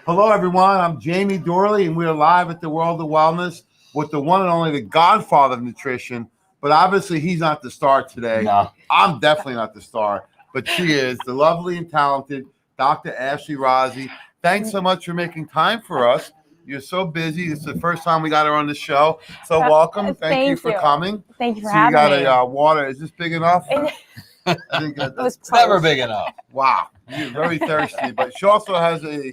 Hello, everyone. I'm Jamie Dorley, and we're live at the World of Wellness with the one and only, the godfather of nutrition. But obviously, he's not the star today. No. I'm definitely not the star, but she is, the lovely and talented Dr. Ashley Rozzi. Thanks so much for making time for us. You're so busy. It's the first time we got her on the show. So welcome. Thank you for coming. Thank you for So having me. you got a water. Is this big enough? I think It's Never big enough. wow. You're very thirsty. But she also has a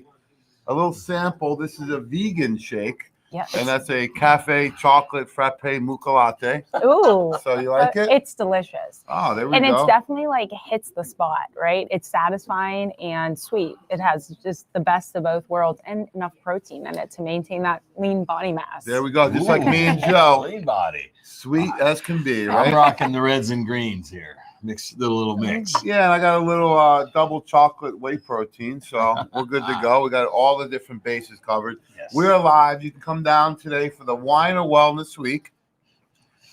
little sample. This is a vegan shake. Yeah. And that's a cafe chocolate frappe mocha latte. Ooh. So you like it? It's delicious. Oh, there we And go. it's definitely like hits the spot, right? It's satisfying and sweet. It has just the best of both worlds and enough protein in it to maintain that lean body mass. There we go. Just like me and Joe. Lean body. Sweet as can be, I'm right? rocking the reds and greens here. Mix the little mix. Yeah, and I got a little double chocolate whey protein, so we're good to go. We got all the different bases covered. Yes. We're live. You can come down today for the Wine of Wellness Week.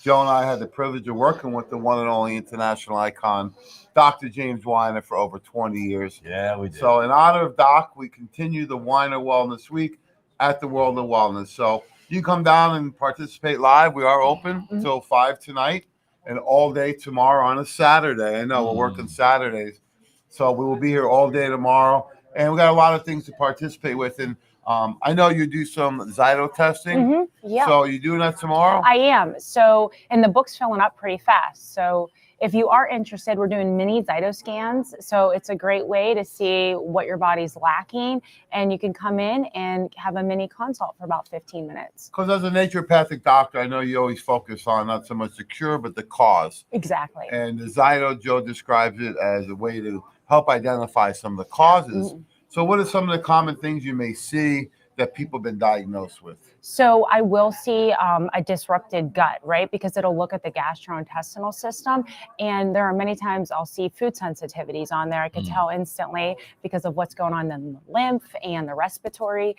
Joe and I had the privilege of working with the one and only international icon, Dr. James Weiner, for over 20 years. Yeah, we did. So in honor of Doc, we continue the Wine of Wellness Week at the World of Wellness. So you come down and participate live. We are open until 5 tonight and all day tomorrow on a Saturday. I know we're working Saturdays. So we will be here all day tomorrow. And we got a lot of things to participate with. And I know you do some Zyto testing. Yeah. So you doing that tomorrow? I am. So, and the book's filling up pretty fast. So if you are interested, we're doing mini Zyto scans. So it's a great way to see what your body's lacking. And you can come in and have a mini consult for about 15 minutes. Because as a naturopathic doctor, I know you always focus on not so much the cure, but the cause. Exactly. And the Zyto, Joe describes it as a way to help identify some of the causes. So what are some of the common things you may see that people have been diagnosed with? So I will see a disrupted gut, right? Because it'll look at the gastrointestinal system. And there are many times I'll see food sensitivities on there. I could tell instantly because of what's going on in the lymph and the respiratory.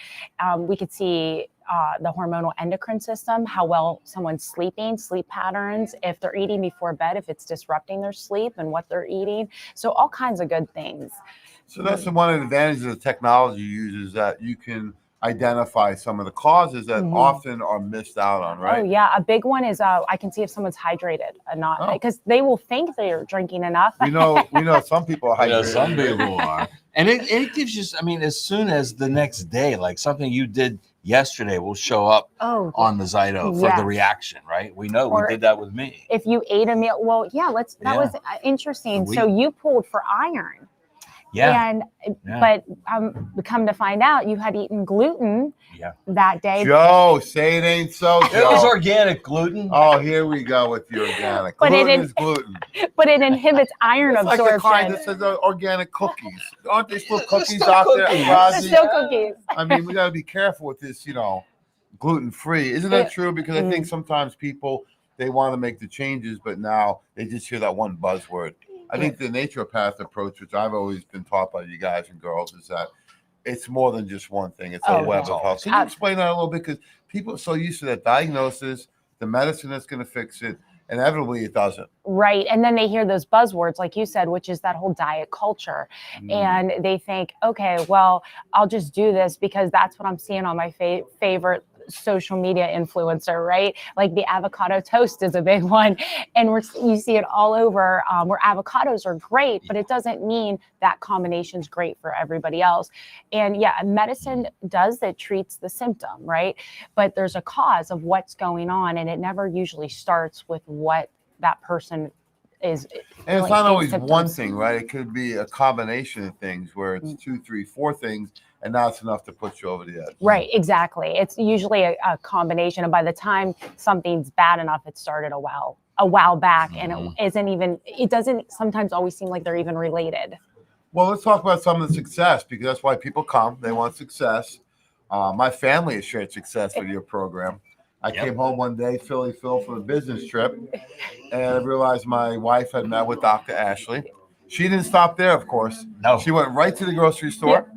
We could see the hormonal endocrine system, how well someone's sleeping, sleep patterns, if they're eating before bed, if it's disrupting their sleep and what they're eating. So all kinds of good things. So that's one of the advantages of technology uses, that you can identify some of the causes that often are missed out on, right? Oh yeah, a big one is I can see if someone's hydrated or not, because they will think they're drinking enough. We know some people are hydrated. Yeah, some people are. And it gives you, I mean, as soon as the next day, like something you did yesterday will show up on the Zyto for the reaction, right? We know we did that with me. If you ate a meal, well, yeah, that was interesting. So you pulled for iron. Yeah. And but come to find out, you had eaten gluten that day. Joe, say it ain't so, Joe. It was organic gluten. Oh, here we go with the organic. But gluten is gluten. But it inhibits iron It's absorption. like the kind that says organic cookies. Aren't they still cookies out there, Rozzi? Still cookies. I mean, we got to be careful with this, gluten-free. Isn't that true? Because I think sometimes people, they want to make the changes, but now they just hear that one buzzword. I think the naturopath approach, which I've always been taught by you guys and girls, is that it's more than just one thing. It's a web of health. Can you explain that a little bit? Because people are so used to that diagnosis, the medicine that's going to fix it. Inevitably, it doesn't. Right. And then they hear those buzzwords, like you said, which is that whole diet culture. And they think, okay, well, I'll just do this because that's what I'm seeing on my favorite social media influencer, right? Like the avocado toast is a big one. And you see it all over where avocados are great, but it doesn't mean that combination's great for everybody else. And medicine does that, treats the symptom, right? But there's a cause of what's going on, and it never usually starts with what that person is. And it's not always one thing, right? It could be a combination of things where it's 2, 3, 4 things, and that's enough to put you over the edge. Right, exactly. It's usually a combination, and by the time something's bad enough, it started a while back, and it doesn't sometimes always seem like they're even related. Well, let's talk about some of the success, because that's why people come. They want success. My family has shared success with your program. I came home one day, Philly Phil, for a business trip, and I realized my wife had met with Dr. Ashley. She didn't stop there, of course. No. She went right to the grocery store.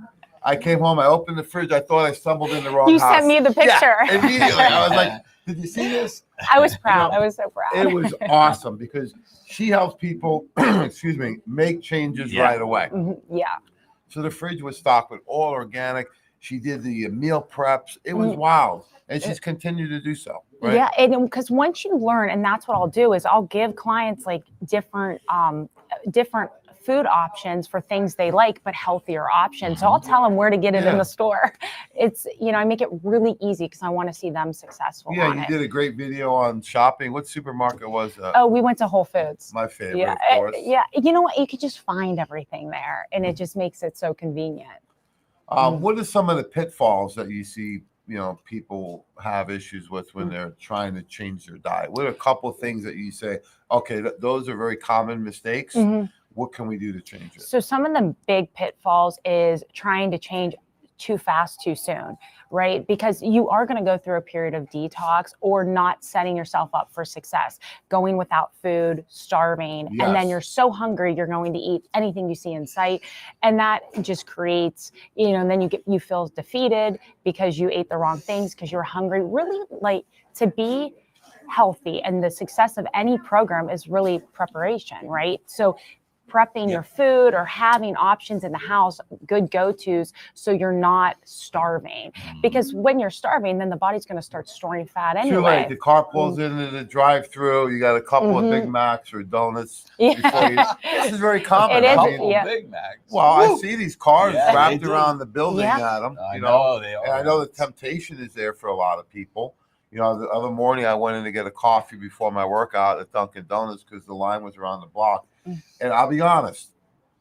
I came home, I opened the fridge, I thought I stumbled in the wrong You house. sent me the picture. Yeah, immediately. I was like, did you see this? I was proud. I was so proud. It was awesome because she helps people, make changes right away. Yeah. So the fridge was stocked with all organic. She did the meal preps. It was wild. And she's continued to do so. Right? Yeah, and because once you learn, and that's what I'll do is I'll give clients like different food options for things they like, but healthier options. So I'll tell them where to get it in the store. It's, I make it really easy because I want to see them successful. Yeah, you did a great video on shopping. What supermarket was that? Oh, we went to Whole Foods. My favorite, yeah, of course. Yeah, you know what? You could just find everything there, and it just makes it so convenient. What are some of the pitfalls that you see, people have issues with when they're trying to change their diet? What are a couple of things that you say, okay, those are very common mistakes. What can we do to change it? So some of the big pitfalls is trying to change too fast, too soon, right? Because you are going to go through a period of detox or not setting yourself up for success, going without food, starving, and then you're so hungry, you're going to eat anything you see in sight. And that just creates, and then you feel defeated because you ate the wrong things, because you're hungry. Really, like, to be healthy, and the success of any program is really preparation, right? So prepping your food or having options in the house, good go-tos, so you're not starving. Because when you're starving, then the body's going to start storing fat anyway. Too late. The car pulls into the drive-through. You got a couple of Big Macs or donuts. This is very common. It is, Big Macs. Well, I see these cars wrapped around the building at them. I know they are. And I know the temptation is there for a lot of people. The other morning I went in to get a coffee before my workout at Dunkin' Donuts because the line was around the block. And I'll be honest,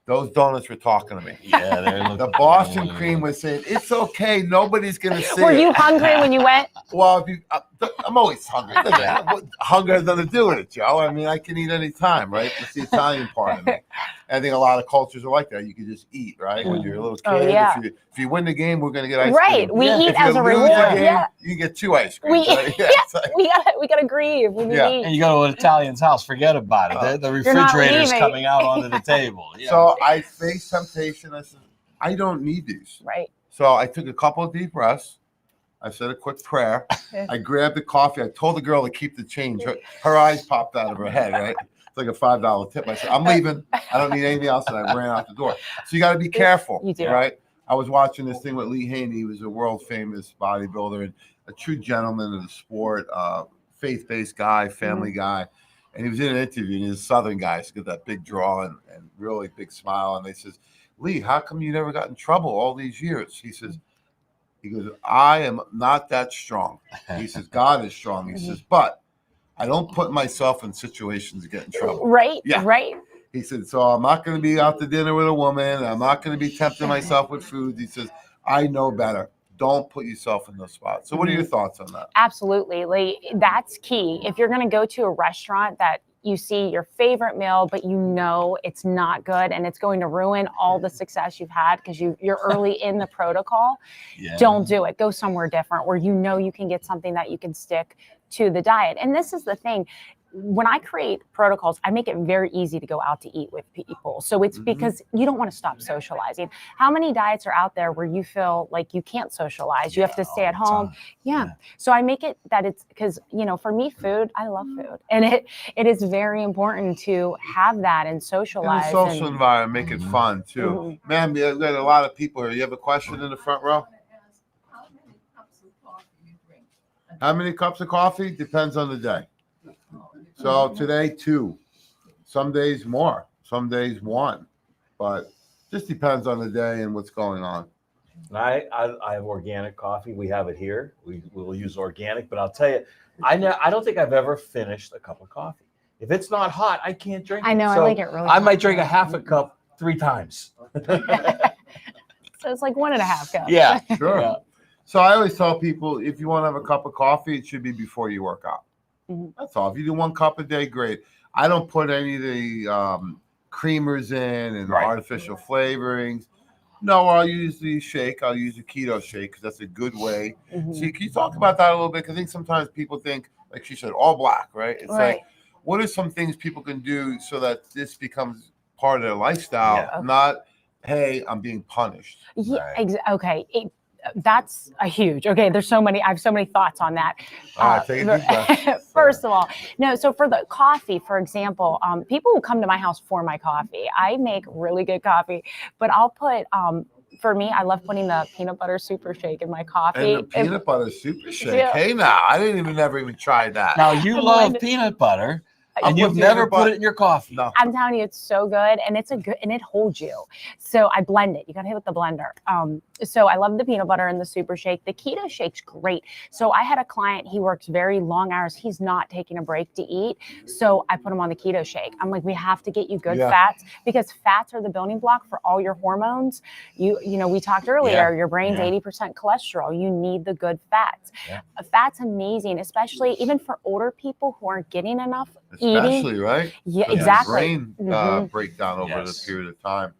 those donuts were talking to me. Yeah, the Boston cream was saying, "It's okay, nobody's gonna see Were it." you hungry when you went? Well, I'm always hungry. Hunger has nothing to do with it, Joe. I mean, I can eat any time, right? It's the Italian part of me. I think a lot of cultures are like that. You can just eat, right? When you're a little kid, if you win the game, we're gonna get ice cream. Right, we eat as a reward. You get 2 ice creams. We gotta grieve when you eat. And you go to an Italian's house, forget about it. The refrigerator's coming out onto the table. So I faced temptation. I said, I don't need these. Right. So I took a couple of deep breaths. I said a quick prayer. I grabbed the coffee. I told the girl to keep the change. Her eyes popped out of her head, right? It's like a $5 tip. I said, I'm leaving. I don't need anything else. And I ran out the door. So you got to be careful, right? I was watching this thing with Lee Haney. He was a world famous bodybuilder and a true gentleman of the sport, faith-based guy, family guy. And he was in an interview, and he's a Southern guy. He's got that big draw and really big smile. And they says, Lee, how come you never got in trouble all these years? He goes, I am not that strong. He says, God is strong. He says, but I don't put myself in situations to get in trouble. Right. Right. He said, so I'm not going to be out to dinner with a woman. I'm not going to be tempting myself with food. He says, I know better. Don't put yourself in those spots. So what are your thoughts on that? Absolutely. Like, that's key. If you're going to go to a restaurant that you see your favorite meal, but it's not good and it's going to ruin all the success you've had because you're early in the protocol, don't do it. Go somewhere different where you can get something that you can stick to the diet. And this is the thing. When I create protocols, I make it very easy to go out to eat with people. So it's because you don't want to stop socializing. How many diets are out there where you feel like you can't socialize? You have to stay at home. So I make it that it's because, for me, food, I love food. And it is very important to have that and socialize. In a social environment, make it fun too. Man, we got a lot of people here. You have a question in the front row? How many cups of coffee? Depends on the day. So today, 2. Some days more. Some days 1. But just depends on the day and what's going on. I have organic coffee. We have it here. We will use organic. But I'll tell you, I don't think I've ever finished a cup of coffee. If it's not hot, I can't drink it. I know. I like it really hot. I might drink a half a cup 3 times. So it's like 1.5 cups. Yeah. Sure. Yeah. So I always tell people, if you want to have a cup of coffee, it should be before you work out. That's all. If you do 1 cup a day, great. I don't put any of the creamers in and artificial flavorings. No, I'll use the shake. I'll use the keto shake because that's a good way. So can you talk about that a little bit? Because I think sometimes people think, like she said, all black, right? It's like, what are some things people can do so that this becomes part of their lifestyle, not, hey, I'm being punished. Okay. That's a huge, there's so many, I have so many thoughts on that. Take a deep breath. First of all, so for the coffee, for example, people will come to my house for my coffee. I make really good coffee, but I'll put for me, I love putting the peanut butter super shake in my coffee. And the peanut butter super shake. Hey, now I didn't never even try that. Now you love peanut butter. And you've never put it in your coffee. No. I'm telling you, it's so good, and it holds you. So I blend it. You got to hit with the blender. So I love the peanut butter and the super shake. The keto shake's great. So I had a client, he works very long hours. He's not taking a break to eat. So I put him on the keto shake. I'm like, we have to get you good fats, because fats are the building block for all your hormones. You know, we talked earlier, your brain's 80% cholesterol. You need the good fats. Fat's amazing, especially even for older people who aren't getting enough. Especially, right? Yeah, exactly. Brain breakdown over this period of time.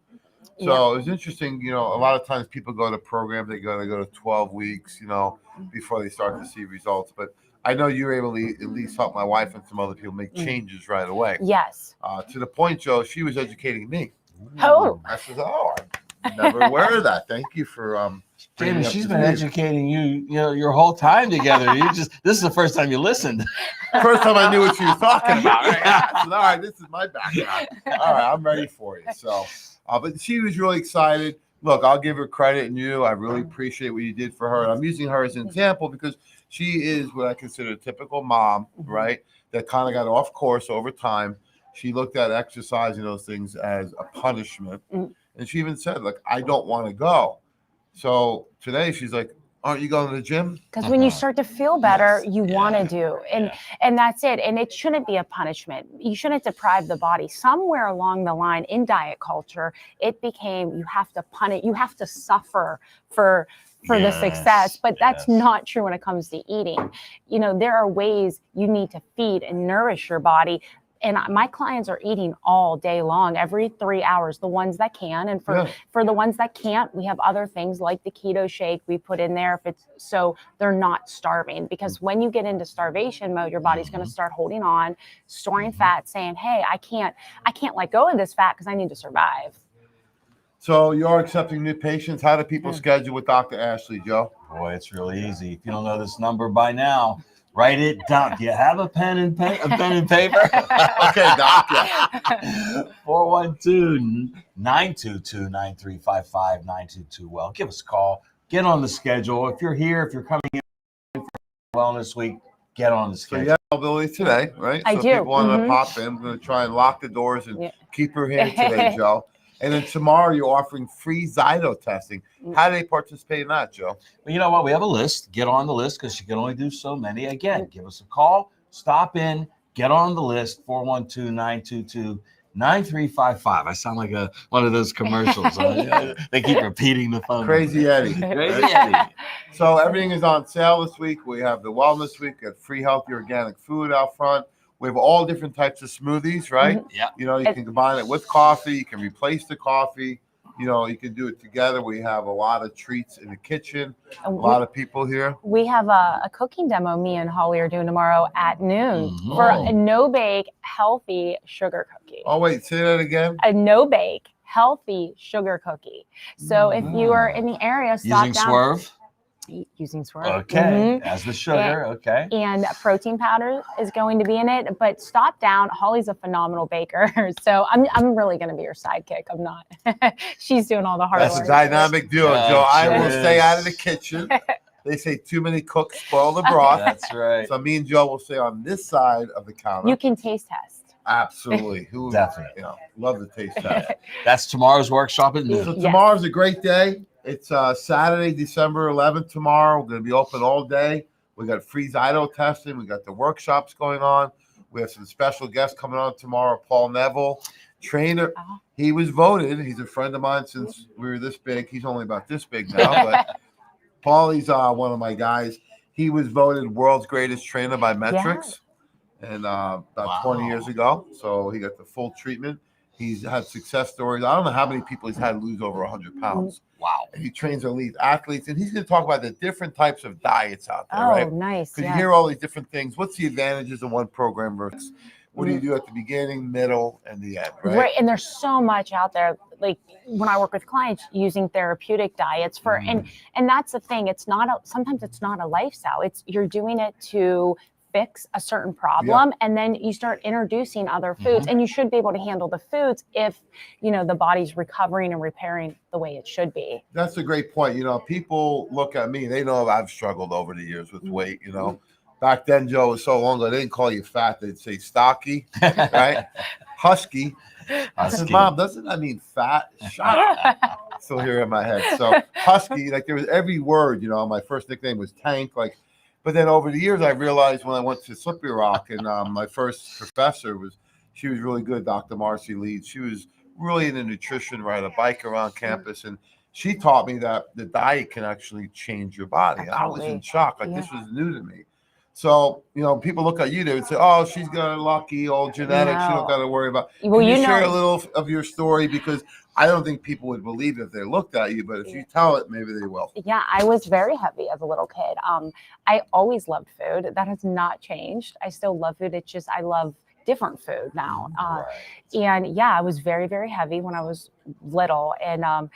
So it's interesting, you know, a lot of times people go to programs, they go to 12 weeks, you know, before they start to see results. But I know you're able to at least help my wife and some other people make changes right away. Yes. To the point, Joe, she was educating me. Oh. I said, I'm never aware of that. Thank you for Jamie, she's been educating you know, your whole time together. This is the first time you listened. First time I knew what she was talking about. I said, all right, this is my background. All right, I'm ready for you. So, but she was really excited. Look, I'll give her credit, and I really appreciate what you did for her. And I'm using her as an example because she is what I consider a typical mom, right? That kind of got off course over time. She looked at exercise and those things as a punishment. And she even said, like, I don't want to go. So today she's like, aren't you going to the gym? Because when you start to feel better, you want to do. And that's it. And it shouldn't be a punishment. You shouldn't deprive the body. Somewhere along the line in diet culture, it became you have to punish, you have to suffer for the success. But that's not true when it comes to eating. You know, there are ways you need to feed and nourish your body. And my clients are eating all day long, every 3 hours, the ones that can. And for the ones that can't, we have other things like the keto shake we put in there so they're not starving. Because when you get into starvation mode, your body's going to start holding on, storing fat, saying, hey, I can't let go of this fat because I need to survive. So you're accepting new patients. How do people schedule with Dr. Ashley, Joe? Boy, it's really easy. If you don't know this number by now, write it down. Do you have a pen and paper? Okay, Doc. 412-922-9355-922. Well, give us a call. Get on the schedule. If you're here, if you're coming in for Wellness Week, get on the schedule. So you have availability today, right? I so do. People want to pop in. I'm going to try and lock the doors and keep her here today, Joe. And then tomorrow you're offering free Zyto testing. How do they participate in that, Joe? Well, you know what? We have a list. Get on the list because you can only do so many. Again, give us a call. Stop in. Get on the list. 412-922-9355. I sound like one of those commercials. They keep repeating the phone. Crazy Eddie. Crazy Eddie. So everything is on sale this week. We have the Wellness Week. We have free healthy organic food out front. We have all different types of smoothies, right? Yeah. You know, you can combine it with coffee. You can replace the coffee. You know, you can do it together. We have a lot of treats in the kitchen. A lot of people here. We have a cooking demo me and Holly are doing tomorrow at noon for a no-bake, healthy sugar cookie. Oh, wait. Say that again. A no-bake, healthy sugar cookie. So if you are in the area, stop Using down. Swerve? Using Swerve. Okay. As the sugar. Okay. And protein powder is going to be in it. But stop down. Holly's a phenomenal baker. So I'm really going to be your sidekick. I'm not. She's doing all the hard work. That's a dynamic duo, Joe. I will stay out of the kitchen. They say too many cooks spoil the broth. That's right. So me and Joe will stay on this side of the counter. You can taste test. Absolutely. Definitely. You know, love the taste test. That's tomorrow's workshop at noon. So tomorrow's a great day. It's Saturday, December 11th tomorrow. We're going to be open all day. We got free Zyto testing. We got the workshops going on. We have some special guests coming on tomorrow. Paul Neville, trainer. He was voted. He's a friend of mine since we were this big. He's only about this big now, but Paulie's one of my guys. He was voted world's greatest trainer by Metrics and about 20 years ago. So he got the full treatment. He's had success stories. I don't know how many people he's had lose over 100 pounds. Wow. And he trains elite athletes, and he's going to talk about the different types of diets out there, right? Oh, nice. Because you hear all these different things. What's the advantages of one program versus what do you do at the beginning, middle, and the end, right? Right. And there's so much out there. Like when I work with clients using therapeutic diets and that's the thing. It's not sometimes it's not a lifestyle. You're doing it to fix a certain problem, and then you start introducing other foods, and you should be able to handle the foods if, the body's recovering and repairing the way it should be. That's a great point. People look at me, they know I've struggled over the years with weight, Back then, Joe, was so long ago, they didn't call you fat, they'd say stocky, right? Husky. I said, Mom, doesn't that mean fat? Shut up. Still here in my head. So husky, like there was every word, my first nickname was Tank, but then over the years I realized when I went to Slippery Rock and my first professor she was really good, Dr. Marcy Leeds. She was really into nutrition, ride a bike around campus, and she taught me that the diet can actually change your body. And I was in shock. This was new to me. So, people look at you, they would say, oh, she's got lucky, all genetics, you don't got to worry about. Well, can you share a little of your story? Because I don't think people would believe it if they looked at you, but if you tell it, maybe they will. Yeah, I was very heavy as a little kid. I always loved food. That has not changed. I still love food. It's just I love different food now. And yeah, I was very, very heavy when I was little. And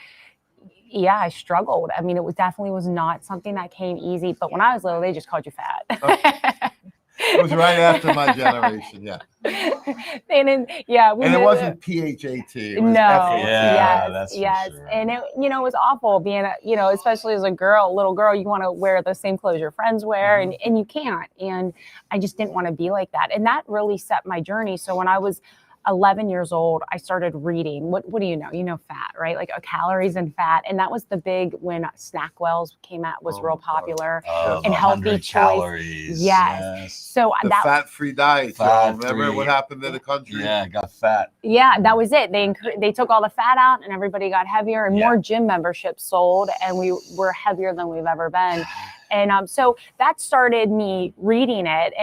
yeah, I struggled. I mean, it definitely was not something that came easy. But when I was little, they just called you fat. It was right after my generation, yeah. And it wasn't PHAT. It was no, FAT. yes. Sure. And it, it was awful being, especially as a little girl, you want to wear the same clothes your friends wear, and you can't. And I just didn't want to be like that. And that really set my journey. So when I was 11 years old, I started reading. What do you know? You know fat, right? Like calories and fat. And that was the big when Snackwells came out, was real popular. And healthy calories. Yes. So the fat-free diet. Remember what happened to the country? Yeah, it got fat. Yeah, that was it. They took all the fat out and everybody got heavier, and more gym memberships sold, and we were heavier than we've ever been. And so that started me reading it.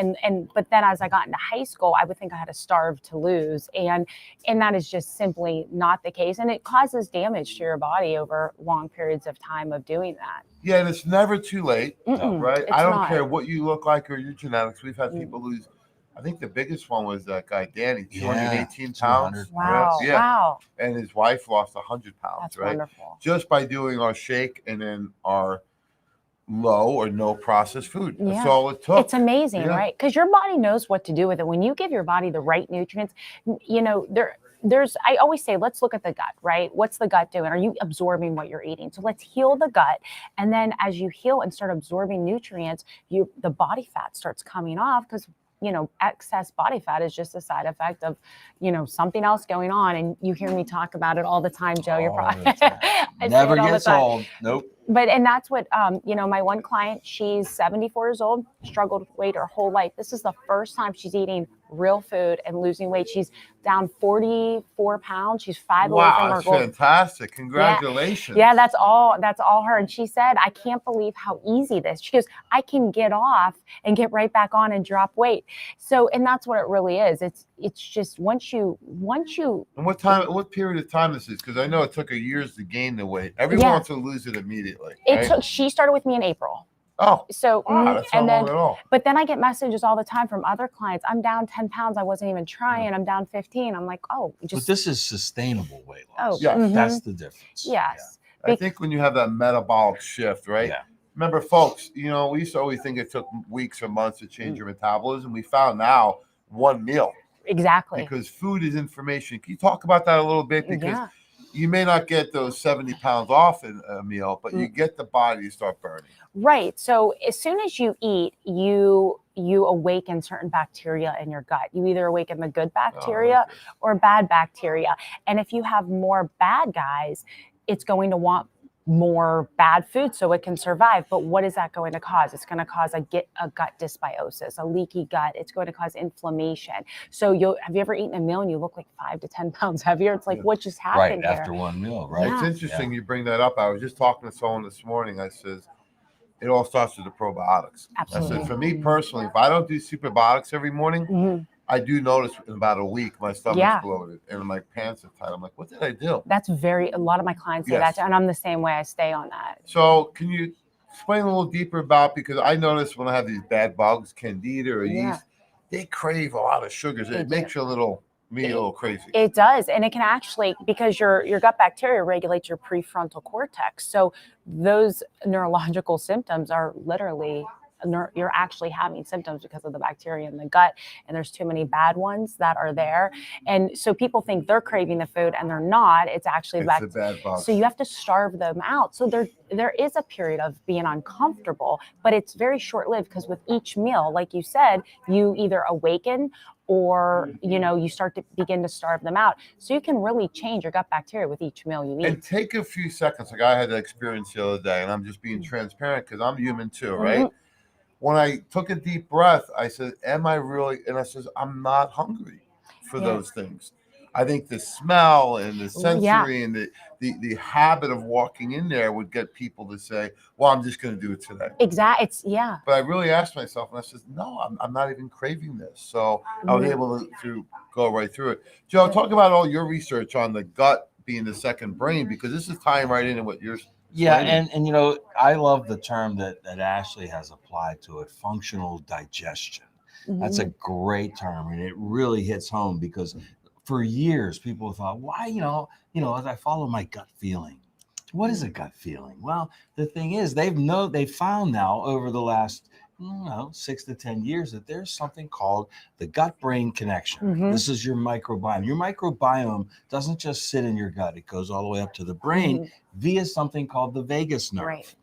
But then as I got into high school, I would think I had to starve to lose. And that is just simply not the case. And it causes damage to your body over long periods of time of doing that. Yeah, and it's never too late, right? I don't care what you look like or your genetics. We've had people lose. I think the biggest one was that guy, Danny, 218 pounds. Wow. Yeah. Wow. And his wife lost 100 pounds, That's right? Wonderful. Just by doing our shake and then our low or no processed food. That's all it took. It's amazing, right? Because your body knows what to do with it. When you give your body the right nutrients, I always say, let's look at the gut, right? What's the gut doing? Are you absorbing what you're eating? So let's heal the gut. And then as you heal and start absorbing nutrients, the body fat starts coming off, because excess body fat is just a side effect of, something else going on. And you hear me talk about it all the time, Joe. You're probably never gets old. Nope. And that's what, my one client, she's 74 years old, struggled with weight her whole life. This is the first time she's eating real food and losing weight. She's down 44 pounds. She's 5 away from her goal. Wow, that's fantastic. Congratulations. Yeah, that's all her. And she said, I can't believe how easy this. She goes, I can get off and get right back on and drop weight. So, and that's what it really is. It's just once you. And what period of time this is? Because I know it took her years to gain the weight. Everyone wants to lose it immediately. She started with me in April. Oh, so that's not long at all. But then I get messages all the time from other clients. I'm down 10 pounds. I wasn't even trying. I'm down 15. I'm like, but this is sustainable weight loss. Oh, yeah. That's the difference. Yes. I think when you have that metabolic shift, right? Yeah. Remember, folks, we used to always think it took weeks or months to change your metabolism. We found now one meal. Exactly. Because food is information. Can you talk about that a little bit? Because you may not get those 70 pounds off in a meal, but you get the body to start burning. Right. So as soon as you eat, you awaken certain bacteria in your gut. You either awaken the good bacteria or bad bacteria. And if you have more bad guys, it's going to want more bad food so it can survive. But what is that going to cause? It's going to cause a gut dysbiosis, a leaky gut. It's going to cause inflammation. So have you ever eaten a meal and you look like 5 to 10 pounds heavier? It's like, what just happened right after one meal, right? It's interesting you bring that up. I was just talking to someone this morning. I says, it all starts with the probiotics. Absolutely. I said, for me personally, if I don't do superbiotics every morning, I do notice in about a week my stomach's bloated and my pants are tight. I'm like, what did I do? That's a lot of my clients say that, and I'm the same way. I stay on that. So can you explain a little deeper about, because I notice when I have these bad bugs, candida or yeast, they crave a lot of sugars. It makes you a little crazy. It does. And it can actually, because your gut bacteria regulates your prefrontal cortex. So those neurological symptoms are literally you're actually having symptoms because of the bacteria in the gut, and there's too many bad ones that are there. And so people think they're craving the food and they're not. It's actually It's a bad bug. So you have to starve them out. So there is a period of being uncomfortable, but it's very short-lived, because with each meal, like you said, you either awaken or you start to begin to starve them out. So you can really change your gut bacteria with each meal you eat. And take a few seconds. Like I had that experience the other day, and I'm just being transparent because I'm human too, right? When I took a deep breath, I said, am I really? And I says, I'm not hungry for those things. I think the smell and the sensory and the habit of walking in there would get people to say, well, I'm just going to do it today. Exactly. But I really asked myself, and I said, no, I'm not even craving this. So I was able to go right through it. Joe, talk about all your research on the gut being the second brain, because this is tying right into what you're and I love the term that Ashley has applied to it, functional digestion. That's a great term, and it really hits home, because for years people thought, why, as I follow my gut feeling. What is a gut feeling? Well, the thing is, they've found now over the last 6 to 10 years that there's something called the gut-brain connection. This is your microbiome. Your microbiome doesn't just sit in your gut. It goes all the way up to the brain via something called the vagus nerve. Right.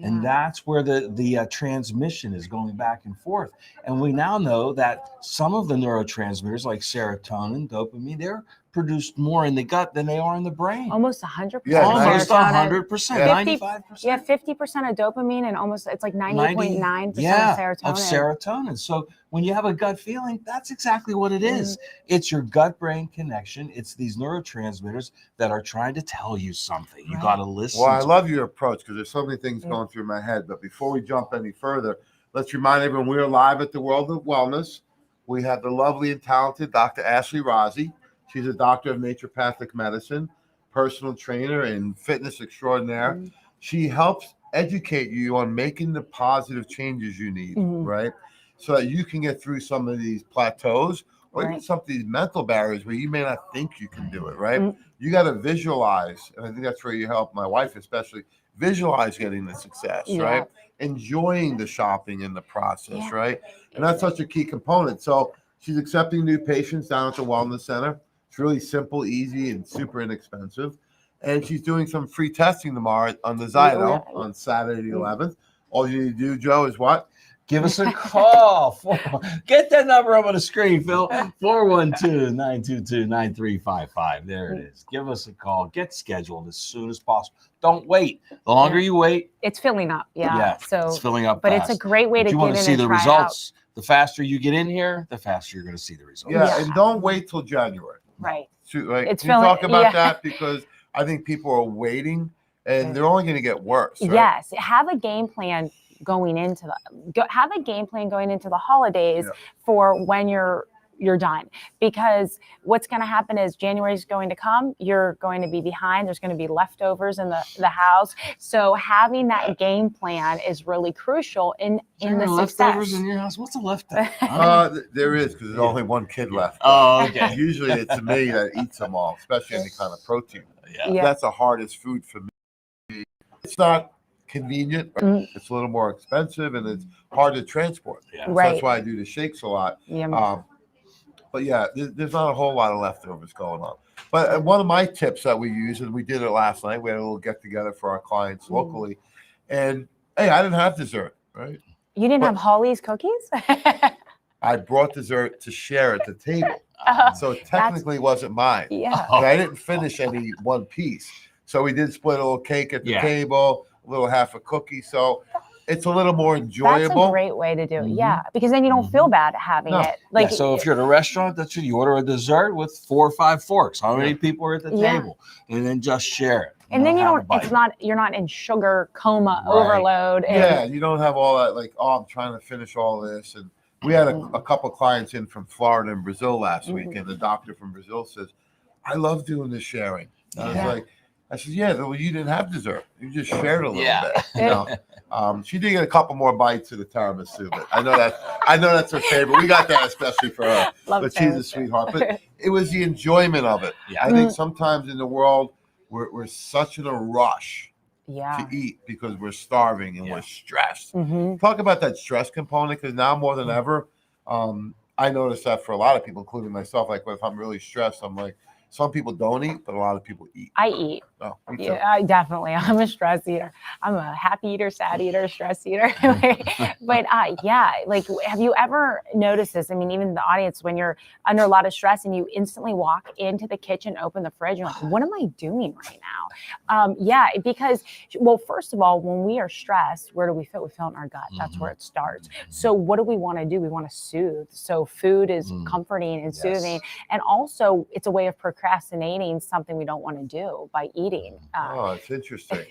And that's where the transmission is going back and forth. And we now know that some of the neurotransmitters like serotonin, dopamine, they're produced more in the gut than they are in the brain. Almost 100%. Yeah, almost 100%, 50, 95%. Yeah, 50% of dopamine, and almost it's like 98.9% of serotonin. So when you have a gut feeling, that's exactly what it is. It's your gut-brain connection. It's these neurotransmitters that are trying to tell you something. You got to listen. Well, I love your approach, because there's so many things going through my head. But before we jump any further, let's remind everyone we're live at the World of Wellness. We have the lovely and talented Dr. Ashley Rozzi. She's a doctor of naturopathic medicine, personal trainer, and fitness extraordinaire. She helps educate you on making the positive changes you need, right? So that you can get through some of these plateaus, or even some of these mental barriers where you may not think you can do it, right? You got to visualize, and I think that's where you help my wife especially, visualize getting the success, right? Enjoying the shopping in the process, right? And that's such a key component. So she's accepting new patients down at the Wellness Center. It's really simple, easy, and super inexpensive. And she's doing some free testing tomorrow on the Zyto on Saturday the 11th. All you need to do, Joe, is what? Give us a call. Get that number up on the screen, Phil. 412-922-9355. There it is. Give us a call. Get scheduled as soon as possible. Don't wait. The longer you wait, it's filling up. So it's filling up. But fast. It's a great way to you get want to in see and the try results. The faster you get in here, the faster you're going to see the results. And don't wait till January. Right. It's Can you talk about that? Because I think people are waiting, and they're only going to get worse. Right? Yes. Have a game plan going into the holidays for when you're done, because what's going to happen is January is going to come, you're going to be behind, there's going to be leftovers in the house. So having that game plan is really crucial in the leftovers success. in your house. What's a leftover? There is, because there's only one kid left. Oh, okay. Usually it's me that eats them all, especially any kind of protein. That's the hardest food for me. It's not convenient, it's a little more expensive, and it's hard to transport. So that's why I do the shakes a lot. But there's not a whole lot of leftovers going on. But one of my tips that we use, and we did it last night, we had a little get together for our clients locally, and hey, I didn't have dessert, right? You didn't have Holly's cookies? I brought dessert to share at the table, so it technically wasn't mine. And I didn't finish any one piece, so we did split a little cake at the table, a little half a cookie. So it's a little more enjoyable. That's a great way to do it. Because then you don't feel bad having it. Like so if you're at a restaurant, that's what you order, a dessert with 4 or 5 forks. How many people are at the table? And then just share it. And then you're not in sugar coma overload. And you don't have all that, like, I'm trying to finish all this. And we had a couple clients in from Florida and Brazil last week, and the doctor from Brazil says, I love doing this sharing. I was like, I said, well, you didn't have dessert. You just shared a little bit. She did get a couple more bites of the tiramisu, but I know that's her favorite. We got that especially for her. But she's a sweetheart. But it was the enjoyment of it. I think sometimes in the world we're such in a rush Yeah. to eat because we're starving and Yeah. we're stressed. Hmm. Talk about that stress component, because now more than ever, I notice that for a lot of people, including myself, like if I'm really stressed, I'm like, some people don't eat, but a lot of people eat. I eat. Oh, me too. Yeah, I definitely. I'm a stress eater. I'm a happy eater, sad eater, stress eater. But yeah, like, have you ever noticed this? I mean, even the audience, when you're under a lot of stress and you instantly walk into the kitchen, open the fridge, you're like, what am I doing right now? Yeah, because, well, first of all, when we are stressed, where do we feel? We feel in our gut. That's where it starts. So what do we want to do? We want to soothe. So food is comforting and soothing. And also, it's a way of procrastinating something we don't want to do by eating. Oh, it's interesting.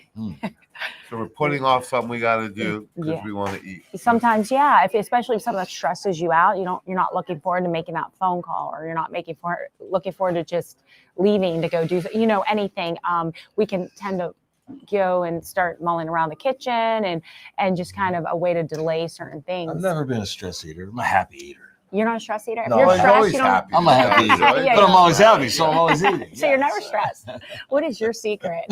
So we're putting off something we got to do because Yeah. we want to eat. Sometimes, yeah, especially if something that stresses you out, you're not looking forward to making that phone call, or you're not looking forward to just leaving to go do, anything. We can tend to go and start mulling around the kitchen and just kind of a way to delay certain things. I've never been a stress eater. I'm a happy eater. You're not a stress eater? If No, you're I'm stressed, always you don't. happy. I'm a happy eater, Yeah, but I'm yeah. always happy, so I'm always eating. So you're never stressed. What is your secret?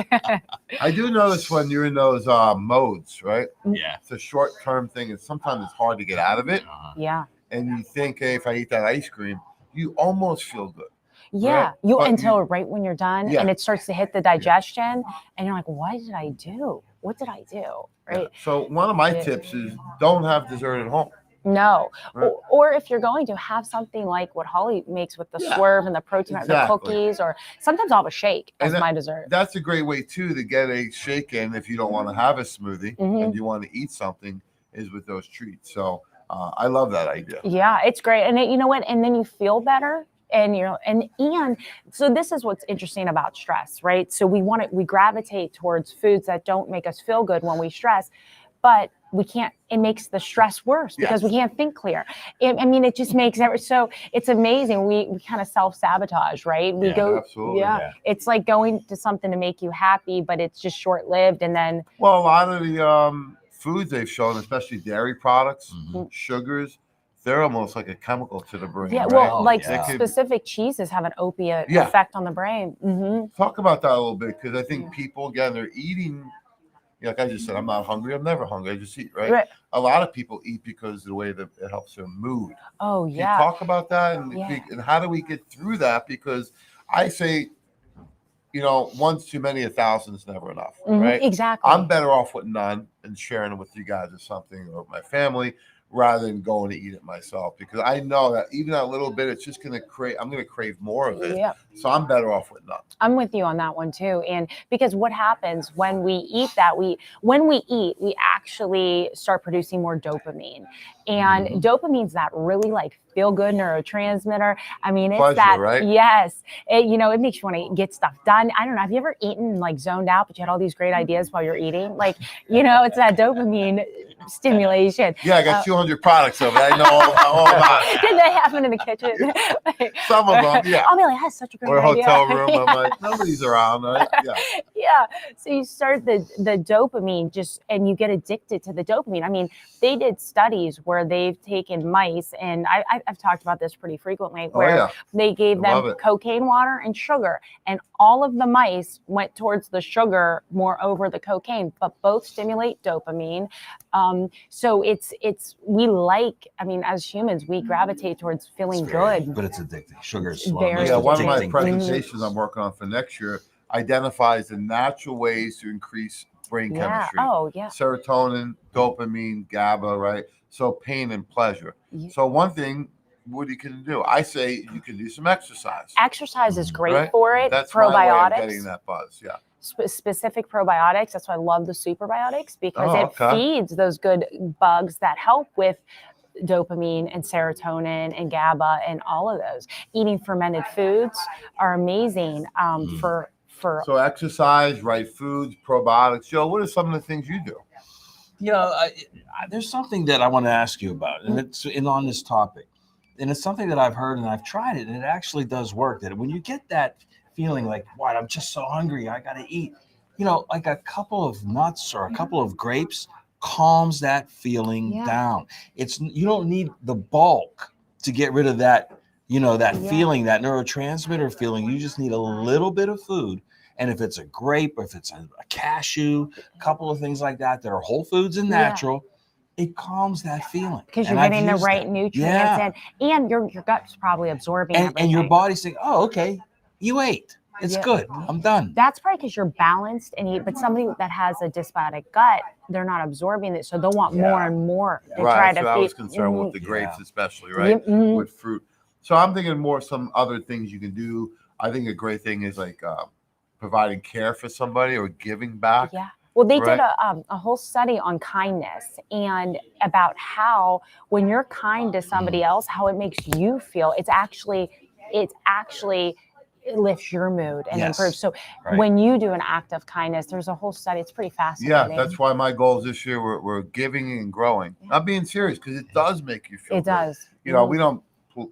I do notice when you're in those modes, right? Yeah. It's a short-term thing, and sometimes it's hard to get out of it. Yeah. And you think, hey, if I eat that ice cream, you almost feel good. Yeah, Right. But until right when you're done, Yeah. and it starts to hit the digestion, and you're like, "What did I do? What did I do?" Right? So one of my Yeah. tips is don't have dessert at home. No, Right. or if you're going to have something like what Holly makes with the Yeah, swerve and the protein, the exactly. cookies, or sometimes I'll have a shake as And my dessert. That's a great way too to get a shake in if you don't want to have a smoothie and you want to eat something, is with those treats. So I love that idea. Yeah, it's great, and you know what? And then you feel better. And so this is what's interesting about stress, right? So we gravitate towards foods that don't make us feel good when we stress, but we can't. It makes the stress worse because we can't think clear. It just makes so it's amazing. We kind of self-sabotage, right? We go, absolutely. yeah. It's like going to something to make you happy, but it's just short-lived, and then Well, a lot of the foods they've shown, especially dairy products, sugars, they're almost like a chemical to the brain. yeah, right? well, like They could- specific cheeses have an opiate Yeah. effect on the brain. Talk about that a little bit, because I think people, again, they're eating. Like I just said, I'm not hungry. I'm never hungry. I just eat, right? Right. A lot of people eat because of the way that it helps their mood. Oh Can you yeah. talk about that and, Yeah. and how do we get through that? Because I say, one's too many, 1,000's never enough, right? Exactly. I'm better off with none and sharing it with you guys or something, or my family, rather than going to eat it myself, because I know that even that little bit, it's just going to I'm going to crave more of it. Yeah. So I'm better off with none. I'm with you on that one too. And because what happens when we eat that, when we eat, we actually start producing more dopamine. And dopamine's that really like feel good neurotransmitter. I mean, it's Pleasure, that, right? yes, it makes you want to get stuff done. I don't know. Have you ever eaten like zoned out, but you had all these great ideas while you're eating? Like, it's that dopamine stimulation. Yeah, I got 200 products of it. I know all about it. Did that happen in the kitchen? Some of them, yeah. I'll be like, that's such a great Or a idea. hotel room. I'm like, nobody's around, right? Yeah. Yeah. So you start the dopamine and you get addicted to the dopamine. I mean, they did studies where they've taken mice, and I've talked about this pretty frequently, where they gave them cocaine water and sugar, and all of the mice went towards the sugar more over the cocaine, but both stimulate dopamine. So as humans, we gravitate towards feeling good. But it's addicting. Sugar is Very Yeah, one of my addicting. presentations I'm working on for next year identifies the natural ways to increase brain chemistry. Oh, yeah. Serotonin, dopamine, GABA, right? So pain and pleasure. Yeah. So one thing, what you can do, I say you can do some exercise. Exercise is great Right? for it. That's my way of Probiotics. getting that buzz. Yeah. Specific probiotics. That's why I love the superbiotics, because Oh, it okay. feeds those good bugs that help with dopamine and serotonin and GABA and all of those. Eating fermented foods are amazing for. So exercise, right foods, probiotics. Joe, what are some of the things you do? There's something that I want to ask you about, and it's on this topic, and it's something that I've heard and I've tried it, and it actually does work. That when you get that feeling like, "What? I'm just so hungry, I got to eat," like a couple of nuts or a couple of grapes calms that feeling down. You don't need the bulk to get rid of that, that feeling, that neurotransmitter feeling. You just need a little bit of food, And if it's a grape, or if it's a cashew, a couple of things like that are whole foods and natural, it calms that feeling. Because you're And I've getting the used right that. nutrients in, and your gut's probably absorbing everything. And your body's saying, oh, okay, you ate. It's good. I'm done. That's probably because you're balanced and eat. But somebody that has a dysbiotic gut, they're not absorbing it, so they'll want more and more. They try to So I was feed. concerned with the grapes, especially, right? With fruit. So I'm thinking more some other things you can do. I think a great thing is like providing care for somebody or giving back. Yeah. Well, they did a whole study on kindness and about how when you're kind to somebody else, how it makes you feel. It lifts your mood and improves. So when you do an act of kindness, there's a whole study. It's pretty fascinating. Yeah, that's why my goals this year were giving and growing. I'm being serious because it does make you feel. It does. You know, we don't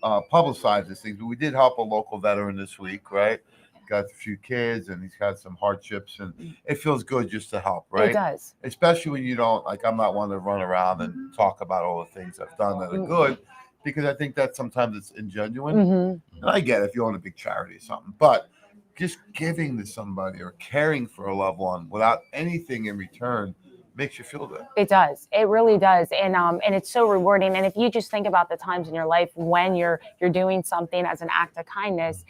publicize these things, but we did help a local veteran this week, right? Got a few kids and he's had some hardships, and it feels good just to help, right? It does. Especially when you don't, like, I'm not one to run around and talk about all the things I've done that are good, because I think that sometimes it's ingenuine. And I get it if you own a big charity or something, but just giving to somebody or caring for a loved one without anything in return makes you feel good. It does. It really does. And it's so rewarding. And if you just think about the times in your life when you're doing something as an act of kindness,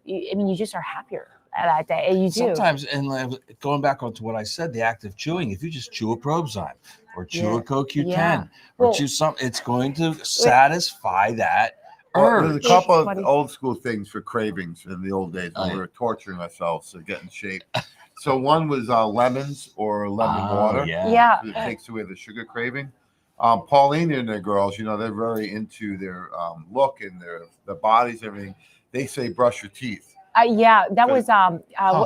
you just are happier that day. You do. Sometimes, and going back onto what I said, the act of chewing, if you just chew a Prozyme or chew a CoQ10 or chew something, it's going to satisfy that urge. There's a couple of old school things for cravings in the old days when we were torturing ourselves to get in shape. So one was lemons or lemon water. Yeah. It takes away the sugar craving. Paulina and their girls, they're very into their look and their bodies, everything. They say brush your teeth. That was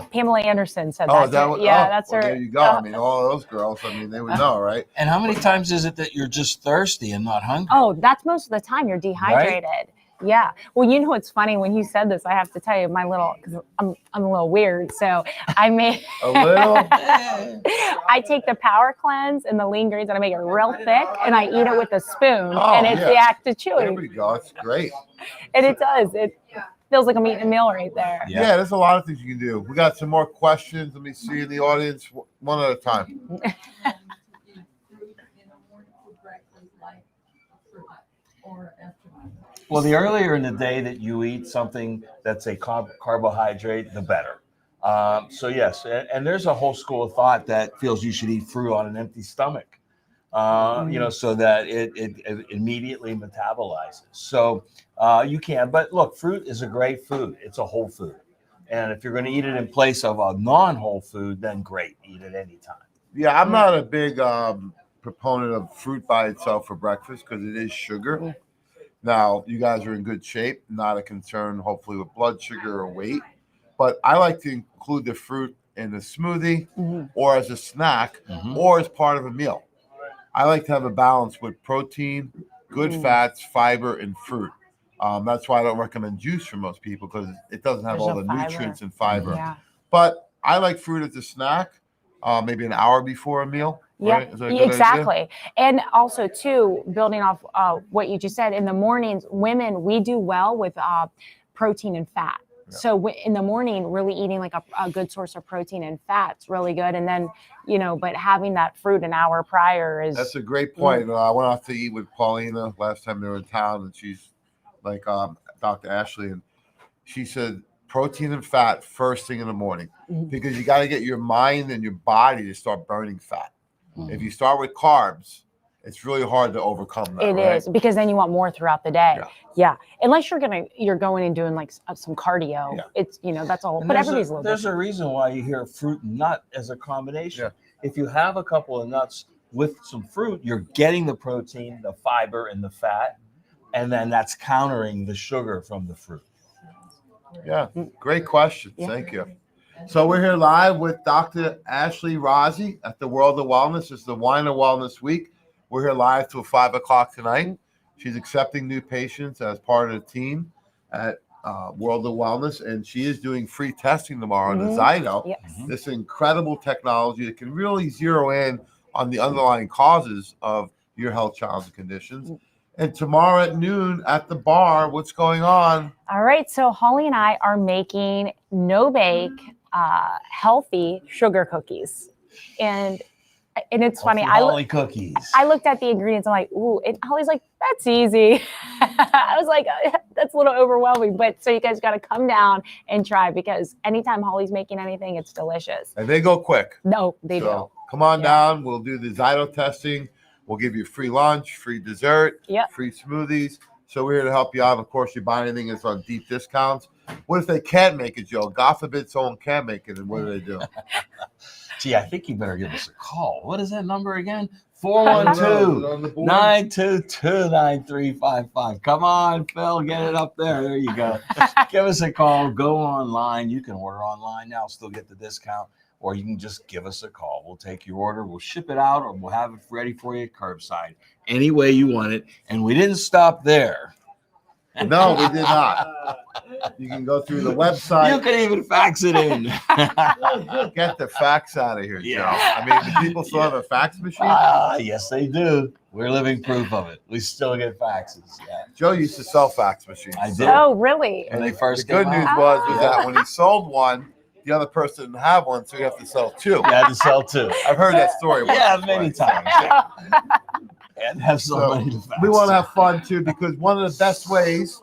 Pamela Anderson said that. That's her. There you go. I mean, all those girls, they would know, right? And how many times is it that you're just thirsty and not hungry? Oh, that's most of the time. You're dehydrated. Right? Yeah. Well, it's funny when you said this. I have to tell you, because I'm a little weird, so I made a little. I take the Power Cleanse and the lean greens and I make it real thick, and I eat it with a spoon, and it's the act of chewing. There we go. It's great. And it does. It feels like I'm eating a meal right there. Yeah, there's a lot of things you can do. We got some more questions. Let me see in the audience, one at a time. Well, the earlier in the day that you eat something that's a carbohydrate, the better. So yes, and there's a whole school of thought that feels you should eat fruit on an empty stomach, so that it immediately metabolizes. So you can, but look, fruit is a great food. It's a whole food. And if you're going to eat it in place of a non-whole food, then great, eat it anytime. Yeah, I'm not a big proponent of fruit by itself for breakfast because it is sugar. Now, you guys are in good shape, not a concern, hopefully, with blood sugar or weight. But I like to include the fruit in a smoothie or as a snack or as part of a meal. I like to have a balance with protein, good fats, fiber, and fruit. That's why I don't recommend juice for most people, because it doesn't have all the nutrients and fiber. Yeah. But I like fruit as a snack, maybe an hour before a meal. Right? Exactly. Idea? And also, too, building off what you just said, in the mornings, women, we do well with protein and fat. Yeah. So in the morning, really eating like a good source of protein and fat's really good. And then, but having that fruit an hour prior is... That's a great point. I went off to eat with Paulina last time they were in town, and she's like Dr. Ashley, and she said protein and fat first thing in the morning, because you got to get your mind and your body to start burning fat. If you start with carbs, it's really hard to overcome that. It is, because then you want more throughout the day. Yeah. Unless you're going and doing like some cardio. Yeah. It's that's all. But everybody's a little. There's a reason why you hear fruit and nut as a combination. Yeah. If you have a couple of nuts with some fruit, you're getting the protein, the fiber, and the fat, and then that's countering the sugar from the fruit. Yeah, great question. Yeah. Thank you. So we're here live with Dr. Ashley Rozzi at the World of Wellness. It's the Wine of Wellness Week. We're here live till 5 o'clock tonight. She's accepting new patients as part of the team at World of Wellness, and she is doing free testing tomorrow on the Zyto. Yes. This incredible technology that can really zero in on the underlying causes of your health challenges and conditions. And tomorrow at noon at the bar, what's going on? All right. So Holly and I are making no-bake healthy sugar cookies. And it's funny. Holly cookies. I looked at the ingredients. I'm like, ooh, and Holly's like, that's easy. I was like, that's a little overwhelming. But so you guys got to come down and try, because anytime Holly's making anything, it's delicious. And they go quick. No, they do. Come on down. We'll do the Zyto testing. We'll give you free lunch, free dessert, free smoothies. So we're here to help you out. Of course, you buy anything that's on deep discounts. What if they can't make it, Joe? God forbid someone can't make it, and what do they do? Gee, I think you better give us a call. What is that number again? 412-922-9355. Come on, Phil, get it up there. There you go. Give us a call. Go online. You can order online now, still get the discount, or you can just give us a call. We'll take your order. We'll ship it out, or we'll have it ready for you curbside, any way you want it. And we didn't stop there. No, we did not. You can go through the website. You can even fax it in. Get the fax out of here, Joe. I mean, do people still have a fax machine? Yes, they do. We're living proof of it. We still get faxes. Yeah. Joe used to sell fax machines. I did. Oh, really? When they first the good came news out. was that when he sold one, the other person didn't have one, so you have to sell two. You had to sell two. I've heard that story. Yeah, many times. Yeah. And have somebody to fax. We want to have fun too, because one of the best ways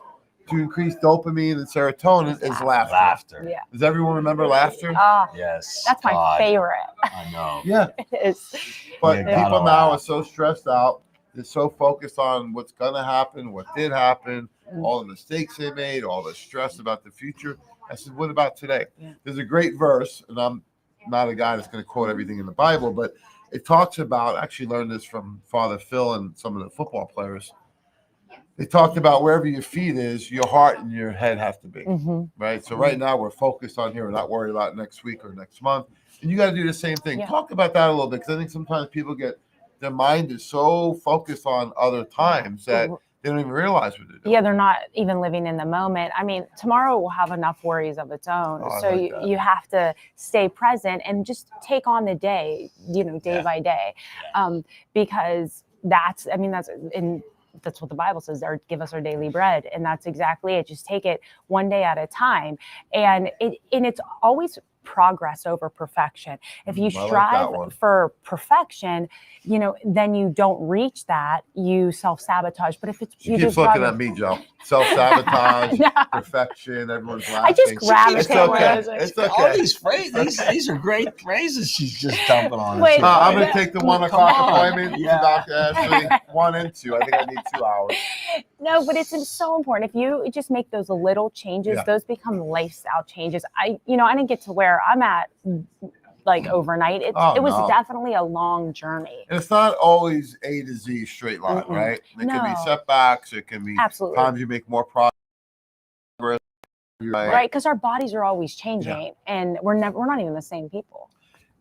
to increase dopamine and serotonin is laughter. Laughter. Yeah. Does everyone remember laughter? Yes. That's my favorite. I know. Yeah. It is. But You gotta people now laugh. are so stressed out. They're so focused on what's going to happen, what did happen, all the mistakes they made, all the stress about the future. I said, what about today? Yeah. There's a great verse, and I'm not a guy that's going to quote everything in the Bible, but it talks about, I actually learned this from Father Phil and some of the football players. They talked about wherever your feet is, your heart and your head have to be, right? So right now we're focused on here. We're not worried about next week or next month. And you got to do the same thing. Yeah. Talk about that a little bit, because I think sometimes people their mind is so focused on other times that they don't even realize what they're doing. Yeah, they're not even living in the moment. I mean, tomorrow will have enough worries of its own. Oh, I So like that. you have to stay present and just take on the day, day by day. Because that's what the Bible says, give us our daily bread. And that's exactly it. Just take it one day at a time. And it's always progress over perfection. If you strive for perfection, then you don't reach that, you self-sabotage. But if it's you keep looking at me, Joe. Self-sabotage, perfection, everyone's laughing. I just gravitate. It's okay. It's okay. All these phrases, these are great phrases she's just dumping on us. Wait, I'm going to take the 1 o'clock on. appointment to Dr. Ashley. 1 and 2. I think I need 2 hours. No, but it's so important. If you just make those little changes, those become lifestyle changes. I didn't get to where I'm at like overnight. It was definitely a long journey. And it's not always A to Z straight line, right? It can be setbacks. It can be times you make more progress. Right, because our bodies are always changing, and we're not even the same people.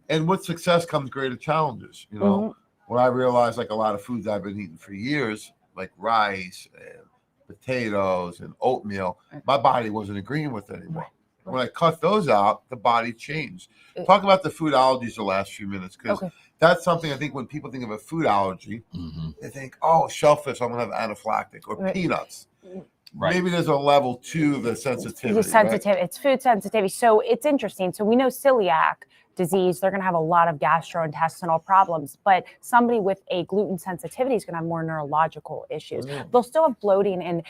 And with success comes greater challenges. When I realized, like, a lot of foods I've been eating for years, like rice and potatoes and oatmeal, my body wasn't agreeing with it anymore. When I cut those out, the body changed. Talk about the food allergies the last few minutes, because that's something I think when people think of a food allergy, they think, oh, shellfish, I'm going to have anaphylactic, or peanuts. Right. Maybe there's a level 2 of the sensitivity. It's food sensitivity. So it's interesting. So we know celiac disease, they're going to have a lot of gastrointestinal problems, but somebody with a gluten sensitivity is going to have more neurological issues. They'll still have bloating and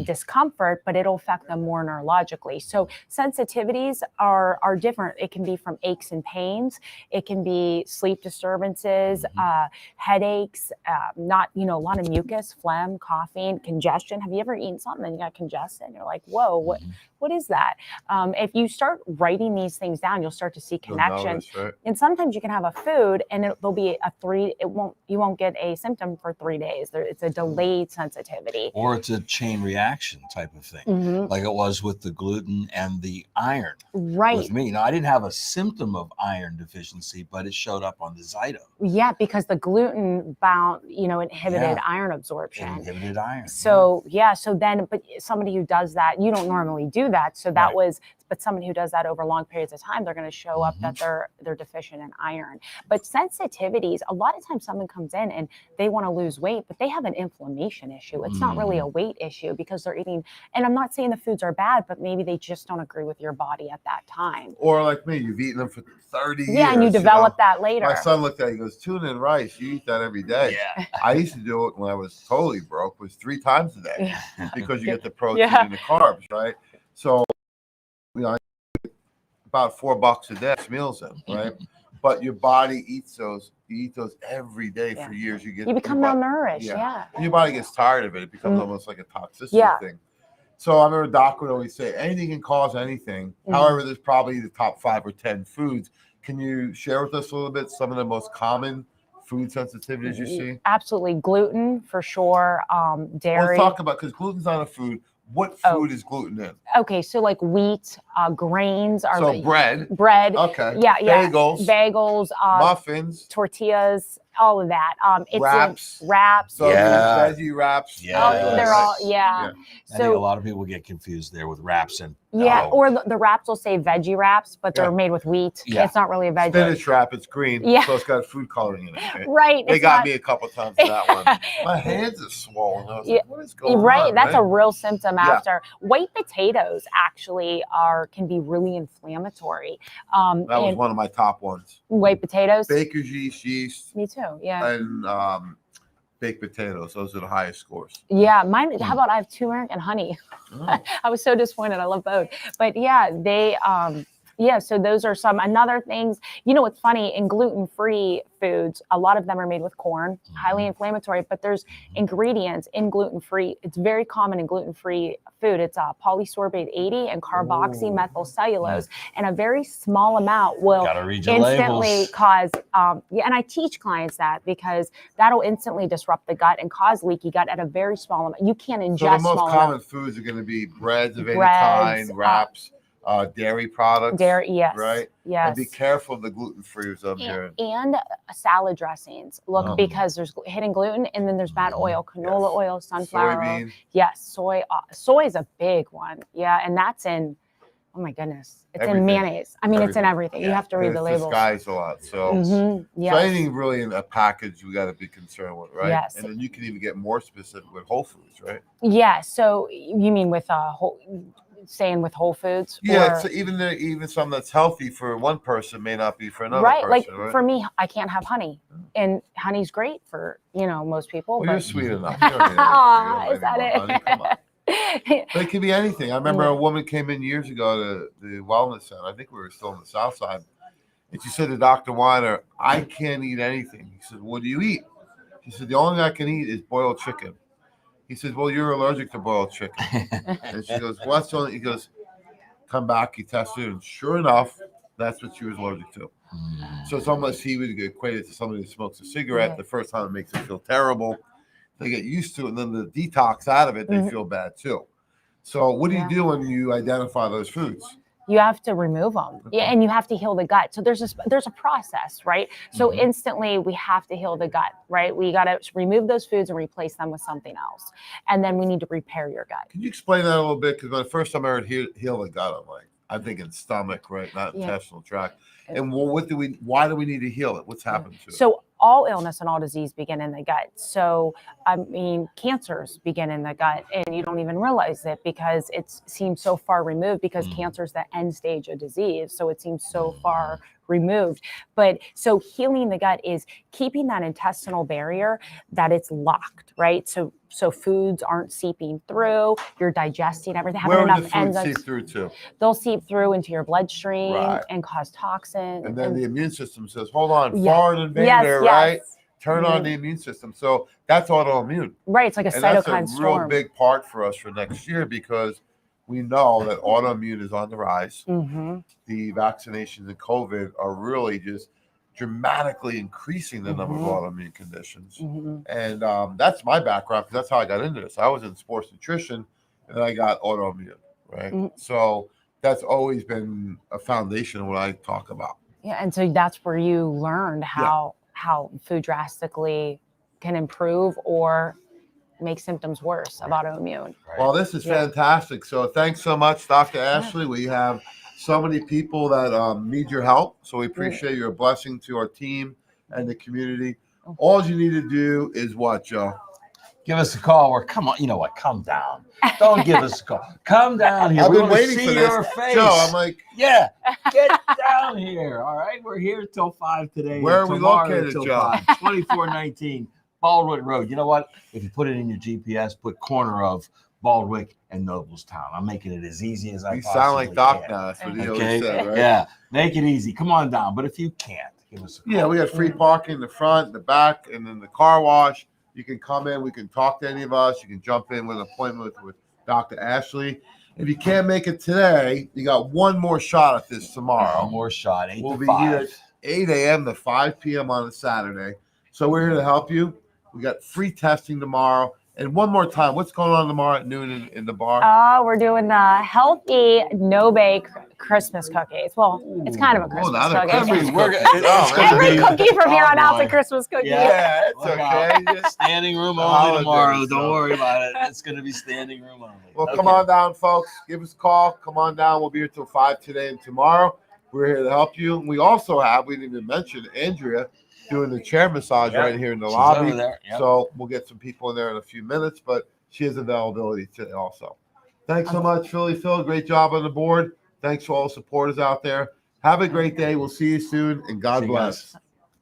discomfort, but it'll affect them more neurologically. So sensitivities are different. It can be from aches and pains. It can be sleep disturbances, headaches, a lot of mucus, phlegm, coughing, congestion. Have you ever eaten something and you got congested? You're like, whoa, what is that? If you start writing these things down, you'll start to see connections. Right. And sometimes you can have a food and there'll be you won't get a symptom for 3 days. It's a delayed sensitivity. Or it's a chain reaction type of thing, like it was with the gluten and the iron. Right. With me, I didn't have a symptom of iron deficiency, but it showed up on the Zyto. Yeah, because the gluten bound, inhibited iron absorption. Inhibited iron. So so then, but somebody who does that, you don't normally do that. So that was but someone who does that over long periods of time, they're going to show up that they're deficient in iron. But sensitivities, a lot of times someone comes in and they want to lose weight, but they have an inflammation issue. It's not really a weight issue because they're eating, and I'm not saying the foods are bad, but maybe they just don't agree with your body at that time. Or like me, you've eaten them for 30 years. Yeah, and you develop that later. My son looked at it, he goes, tuna and rice, you eat that every day. Yeah. I used to do it when I was totally broke, was 3 times a day because you get the protein Yeah. and the carbs, right? So, I get about $4 a day, meals in, right? But your body eats those. You eat those every day for years. You become malnourished. Yeah. And your body gets tired of it. It becomes almost like a toxicity thing. So I remember Doc would always say, anything can cause anything. However, there's probably the top 5 or 10 foods. Can you share with us a little bit some of the most common food sensitivities you see? Absolutely. Gluten for sure. Dairy. Let's talk about, because gluten's not a food. What food is gluten in? Okay, so like wheat, grains are So bread. Okay. Yeah. Bagels, muffins, tortillas, all of that. It's wraps. Wraps. So veggie wraps. Yeah. They're all I think a lot of people get confused there with wraps and or the wraps will say veggie wraps, but they're made with wheat. Yeah. It's not really a veggie. Spinach wrap, it's green. Yeah. So it's got food coloring in it. Right. They got me a couple times with that one. My hands are swollen. I was like, what is going on? That's a real symptom after. White potatoes actually can be really inflammatory. That was one of my top ones. White potatoes. Baker's yeast. Me too. Yeah. And baked potatoes. Those are the highest scores. Yeah, mine. How about I have turmeric and honey? I was so disappointed. I love both, but yeah, they. So those are some another things. You know, what's funny in gluten-free foods, a lot of them are made with corn, highly inflammatory. But there's ingredients in gluten-free. It's very common in gluten-free food. It's polysorbate 80 and carboxymethylcellulose, and a very small amount will instantly cause. And I teach clients that because that'll instantly disrupt the gut and cause leaky gut at a very small amount. You can't ingest. So the most common foods are going to be breads of any kind, wraps. Dairy products. Yes. Right? Yes. And be careful of the gluten-free of here. And salad dressings. Look, because there's hidden gluten and then there's bad oil, canola oil, sunflower oil. Yes, soy. Soy is a big one. Yeah, and that's in, oh my goodness, it's in mayonnaise. I mean, it's in everything. You have to read the labels. Disguised a lot. So, so anything really in a package we got to be concerned with, right? Yes. And then you can even get more specific with Whole Foods, right? Yeah. So you mean with saying with Whole Foods? Yeah, so even some that's healthy for one person may not be for another person. Like for me, I can't have honey, and honey's great for most people. Well, but... you're sweet enough. Is that it? Honey, come on. But it could be anything. I remember a woman came in years ago to the wellness center. I think we were still on the south side, and she said to Dr. Weiner, "I can't eat anything." He said, "What do you eat?" She said, "The only thing I can eat is boiled chicken." He says, "Well, you're allergic to boiled chicken." And she goes, "Well, that's the only," he goes, "Come back," he tested, and sure enough, that's what she was allergic to. So it's almost, he would equate it to somebody who smokes a cigarette. The first time it makes them feel terrible. They get used to it, and then the detox out of it, they feel bad too. So what do you do when you identify those foods? You have to remove them. Yeah, and you have to heal the gut. So there's a process, right? So instantly we have to heal the gut, right? We got to remove those foods and replace them with something else. And then we need to repair your gut. Can you explain that a little bit? Because the first time I heard heal the gut, I'm thinking stomach, right? Not intestinal tract. And why do we need to heal it? What's happened to it? So all illness and all disease begin in the gut. So, I mean, cancers begin in the gut, and you don't even realize it because it seems so far removed, because cancer is the end stage of disease. So it seems so far removed. But so healing the gut is keeping that intestinal barrier, that it's locked, right? So foods aren't seeping through, you're digesting everything, having enough enzymes. Where seep through to? They'll seep through into your bloodstream and cause toxins. And then the immune system says, hold on, foreign invader, right? Turn on the immune system. So that's autoimmune. Right, it's like a cytokine storm. That's a real big part for us for next year, because we know that autoimmune is on the rise. The vaccinations and COVID are really just dramatically increasing the number of autoimmune conditions. And that's my background, because that's how I got into this. I was in sports nutrition, and I got autoimmune, right? So that's always been a foundation of what I talk about. Yeah, and so that's where you learned how food drastically can improve or make symptoms worse of autoimmune. Right. Well, this is Yeah. fantastic. So thanks so much, Dr. Ashley. We have so many people that need your help. So we appreciate your blessing to our team and the community. All you need to do is what, Joe? Give us a call, or come on, you know what? Come down. Don't give us a call. Come down here. I've We been want to waiting see for your this. face. Joe, I'm like, yeah, get down here. All right, we're here till 5 today. Where and are we tomorrow located, till Joe? 5, 2419 Baldwin Road. You know what? If you put it in your GPS, put corner of Baldwick and Noblestown. I'm making it as easy as I you possibly sound like Doc can. now. That's what he Okay. always said, right? Yeah, make it easy. Come on down. But if you can't, give us a call. Yeah, we got free parking in the front, the back, and then the car wash. You can come in. We can talk to any of us. You can jump in with an appointment with Dr. Ashley. If you can't make it today, you got one more shot at this tomorrow. One more shot. 8 We'll to be 5. here at 8 a.m. to 5 p.m. on a Saturday. So we're here to help you. We got free testing tomorrow. And one more time, what's going on tomorrow at noon in the bar? We're doing the healthy no-bake Christmas cookies. Well, it's kind of a Christmas now they're cookie. Christmas Every- we're- cookies. it's Oh, gonna man. Every be- cookie from here on out's a boy. Christmas cookie. Yeah, it's Look okay. Just- Standing room The only holidays, tomorrow. so- Don't worry about it. It's going to be standing room only. Well, Okay. come on down, folks. Give us a call. Come on down. We'll be here till 5 today and tomorrow. We're here to help you. We also have, we didn't even mention, Andrea doing the chair massage Yep. right here in the She's lobby. over there. Yep. So we'll get some people in there in a few minutes, but she has availability today also. Thanks so much, Philly Phil. Great job on the board. Thanks for all the supporters out there. Have a great day. We'll see you soon, and God See you guys. bless.